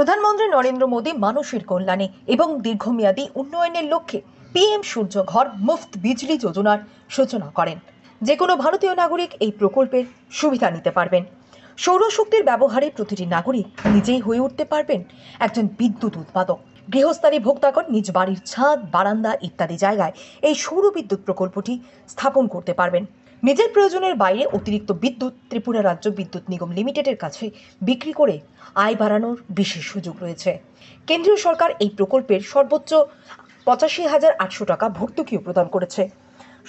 প্রধানমন্ত্রী নরেন্দ্র মোদী মানুষের কল্যাণে এবং দীর্ঘমেয়াদী উন্নয়নের লক্ষ্যে পিএম সূর্যঘর মুফত বিজলি যোজনার সূচনা করেন। যে কোনো ভারতীয় নাগরিক এই প্রকল্পের সুবিধা নিতে পারবেন। সৌরশক্তির ব্যবহারে প্রতিটি নাগরিক নিজেই হয়ে উঠতে পারবেন একজন বিদ্যুৎ উৎপাদক। গৃহস্থালী ভোক্তাগণ নিজ বাড়ির ছাদ, বারান্দা ইত্যাদি জায়গায় এই সৌর বিদ্যুৎ প্রকল্পটি স্থাপন করতে পারবেন। নিজের প্রয়োজনের বাইরে অতিরিক্ত বিদ্যুৎ ত্রিপুরা রাজ্য বিদ্যুৎ নিগম লিমিটেডের কাছে বিক্রি করে আয় বাড়ানোর বিশেষ সুযোগ রয়েছে। কেন্দ্রীয় সরকার এই প্রকল্পের সর্বোচ্চ 85,800 টাকা ভর্তুকিও প্রদান করেছে।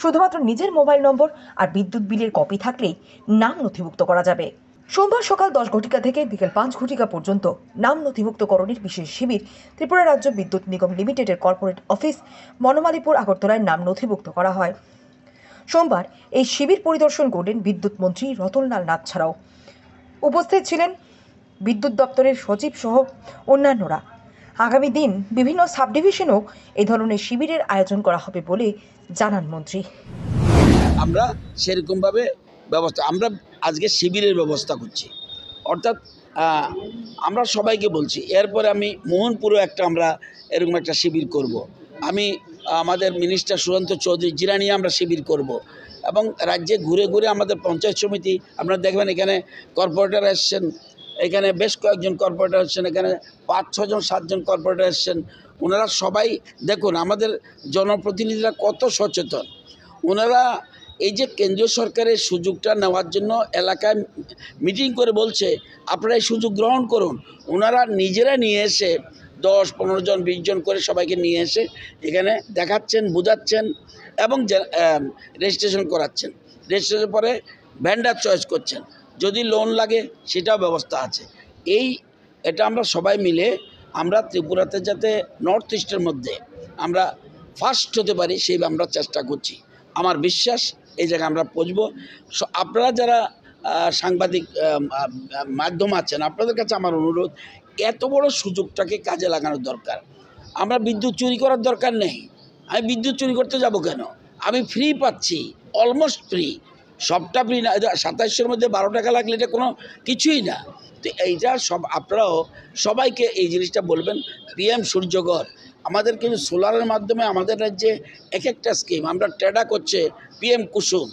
শুধুমাত্র নিজের মোবাইল নম্বর আর বিদ্যুৎ বিলের কপি থাকলেই নাম নথিভুক্ত করা যাবে। সোমবার সকাল 10 ঘটিকা থেকে বিকেল 5 ঘটিকা পর্যন্ত নাম নথিভুক্তকরণের বিশেষ শিবির ত্রিপুরা রাজ্য বিদ্যুৎ নিগম লিমিটেডের কর্পোরেট অফিস মনোমালীপুর আগরতলায় নাম নথিভুক্ত করা হয়। সোমবার এই শিবির পরিদর্শন করলেন বিদ্যুৎ মন্ত্রী রতনলাল নাথ ছাড়াও উপস্থিত ছিলেন বিদ্যুৎ দপ্তরের সচিব সহ অন্যান্যরা। আগামী দিন বিভিন্ন সাবডিভিশনেও এই ধরনের শিবিরের আয়োজন করা হবে বলে জানান মন্ত্রী। আমরা সেরকমভাবে আমরা আজকে শিবিরের ব্যবস্থা করছি, অর্থাৎ আমরা সবাইকে বলছি এরপরে আমি মোহনপুরে আমরা এরকম একটা শিবির করব। আমি আমাদের মিনিস্টার সুশান্ত চৌধুরী জিরানি আমরা শিবির করব এবং রাজ্যে ঘুরে ঘুরে আমাদের পঞ্চায়েত সমিতি আপনারা দেখবেন এখানে কর্পোরেটর এসছেন, এখানে বেশ কয়েকজন কর্পোরেটর এসছেন, এখানে 5-6 জন 7 জন কর্পোরেটর এসছেন। ওনারা সবাই দেখুন আমাদের জনপ্রতিনিধিরা কত সচেতন। ওনারা এই যে কেন্দ্রীয় সরকারের সুযোগটা নেওয়ার জন্য এলাকায় মিটিং করে বলছে আপনারা এই সুযোগ গ্রহণ করুন। ওনারা নিজেরা নিয়ে এসে 10-15 জন 20 জন করে সবাইকে নিয়ে এসে এখানে দেখাচ্ছেন, বোঝাচ্ছেন এবং রেজিস্ট্রেশন করাচ্ছেন। রেজিস্ট্রেশন পরে ভেন্ডার চয়েস করছেন, যদি লোন লাগে সেটাও ব্যবস্থা আছে। এটা আমরা সবাই মিলে আমরা ত্রিপুরাতে যাতে নর্থ ইস্টের মধ্যে আমরা ফার্স্ট হতে পারি সেই আমরা চেষ্টা করছি। আমার বিশ্বাস এই জায়গায় আমরা পৌঁছব। আপনারা যারা সাংবাদিক মাধ্যম আছেন আপনাদের কাছে আমার অনুরোধ, এত বড় সুযোগটাকে কাজে লাগানোর দরকার। আমরা বিদ্যুৎ চুরি করার দরকার নেই। আমি বিদ্যুৎ চুরি করতে যাব কেন? আমি ফ্রি পাচ্ছি, অলমোস্ট ফ্রি, সবটা ফ্রি না। 2700-এর মধ্যে 12 টাকা লাগলে এটা কোনো কিছুই না। তো এইটা আপনারাও সবাইকে এই জিনিসটা বলবেন। পিএম সূর্যঘর আমাদের কিন্তু সোলারের মাধ্যমে আমাদের রাজ্যে একটা স্কিম আমরা ট্রেডা করছে পিএম কুসুম।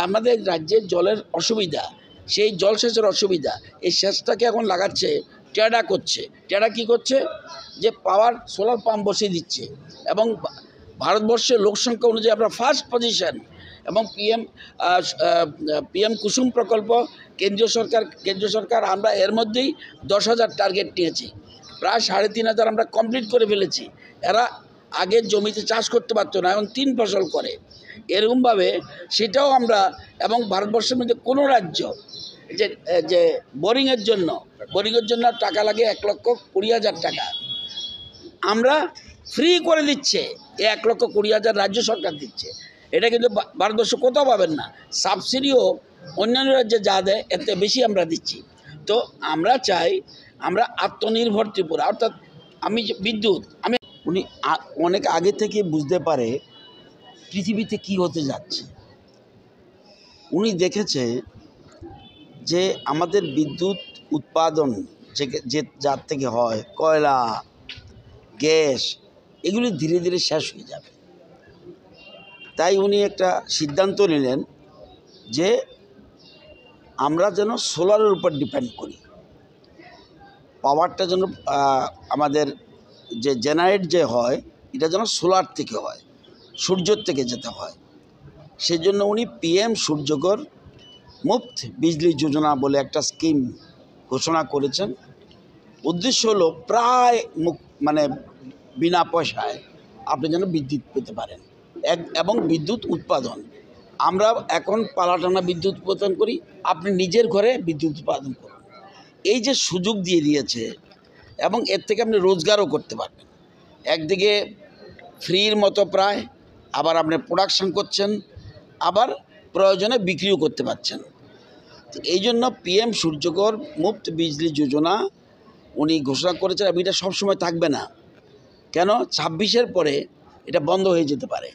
আমাদের রাজ্যের জলের অসুবিধা, সেই জলসেচের অসুবিধা, এই সেচটাকে এখন লাগাচ্ছে ট্রেডা করছে। ট্রেডা কী করছে? যে পাওয়ার সোলার পাম্প বসিয়ে দিচ্ছে এবং ভারতবর্ষের লোকসংখ্যা অনুযায়ী আমরা ফার্স্ট পজিশন। এবং পিএম কুসুম প্রকল্প কেন্দ্রীয় সরকার আমরা এর মধ্যেই 10,000 টার্গেট নিয়েছি, প্রায় 3,500 আমরা কমপ্লিট করে ফেলেছি। এরা আগের জমিতে চাষ করতে পারতো না, এখন 3 ফসল করে। এরকমভাবে সেটাও আমরা, এবং ভারতবর্ষের মধ্যে কোনো রাজ্য যে বোরিংয়ের জন্য টাকা লাগে 1,20,000 টাকা, আমরা ফ্রি করে দিচ্ছে। 1,20,000 রাজ্য সরকার দিচ্ছে। এটা কিন্তু ভারতবর্ষ কোথাও পাবেন না। সাবসিডিও অন্যান্য রাজ্যে যা দেয় এতে বেশি আমরা দিচ্ছি। তো আমরা চাই আমরা আত্মনির্ভর ত্রিপুরা, অর্থাৎ উনি অনেক আগে থেকে বুঝতে পারে পৃথিবীতে কি হতে যাচ্ছে। উনি দেখেছে যে আমাদের বিদ্যুৎ উৎপাদন যার থেকে হয়, কয়লা, গ্যাস, এগুলি ধীরে ধীরে শেষ হয়ে যাবে। তাই উনি একটা সিদ্ধান্ত নিলেন যে আমরা যেন সোলারের উপর ডিপেন্ড করি। পাওয়ারটা যেন আমাদের যে জেনারেট যে হয় এটা যেন সোলার থেকে হয়, সূর্যর থেকে যেতে হয়। সেজন্য উনি পিএম সূর্যঘর মুফত বিজলি যোজনা বলে একটা স্কিম ঘোষণা করেছেন। উদ্দেশ্য হলো প্রায় বিনা পয়সায় আপনি যেন বিদ্যুৎ পেতে পারেন এবং বিদ্যুৎ উৎপাদন। আমরা এখন পালাটানা বিদ্যুৎ উৎপাদন করি, আপনি নিজের ঘরে বিদ্যুৎ উৎপাদন করুন। এই যে সুযোগ দিয়ে দিয়েছে এবং এর থেকে আপনি রোজগারও করতে পারবেন। একদিকে ফ্রির মতো প্রায়, আবার আপনি প্রোডাকশন করছেন, আবার প্রয়োজনে বিক্রিও করতে পারছেন। এই জন্য পিএম সূর্যঘর মুফত বিজলি যোজনা উনি ঘোষণা করেছেন। এবং এটা সবসময় থাকবে না, কেন 26-এর পরে এটা বন্ধ হয়ে যেতে পারে।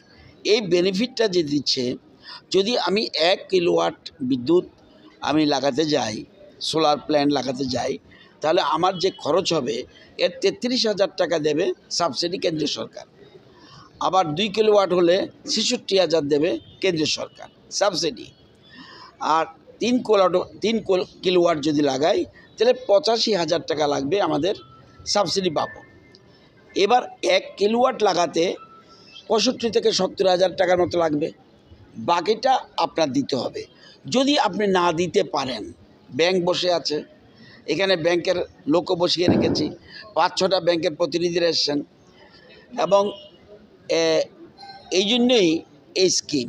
এই বেনিফিটটা যে দিচ্ছে, যদি আমি 1 কিলোওয়াট বিদ্যুৎ আমি লাগাতে যাই, সোলার প্ল্যান্ট লাগাতে যাই, তাহলে আমার যে খরচ হবে এর 33,000 টাকা দেবে সাবসিডি কেন্দ্রীয় সরকার। আবার 2 কিলোওয়াট হলে 66,000 দেবে কেন্দ্রীয় সরকার সাবসিডি। আর 3 কিলোওয়াট যদি লাগাই তাহলে 85,000 টাকা লাগবে আমাদের সাবসিডি পাবো। এবার 1 কিলোওয়াট লাগাতে 65 থেকে 70,000 টাকার মতো লাগবে। বাকিটা আপনার দিতে হবে। যদি আপনি না দিতে পারেন, ব্যাংক বসে আছে, এখানে ব্যাংকের লোকও বসিয়ে রেখেছি, 5-6টা ব্যাংকের প্রতিনিধিরা এসেছেন এবং এই জন্যই এই স্কিম।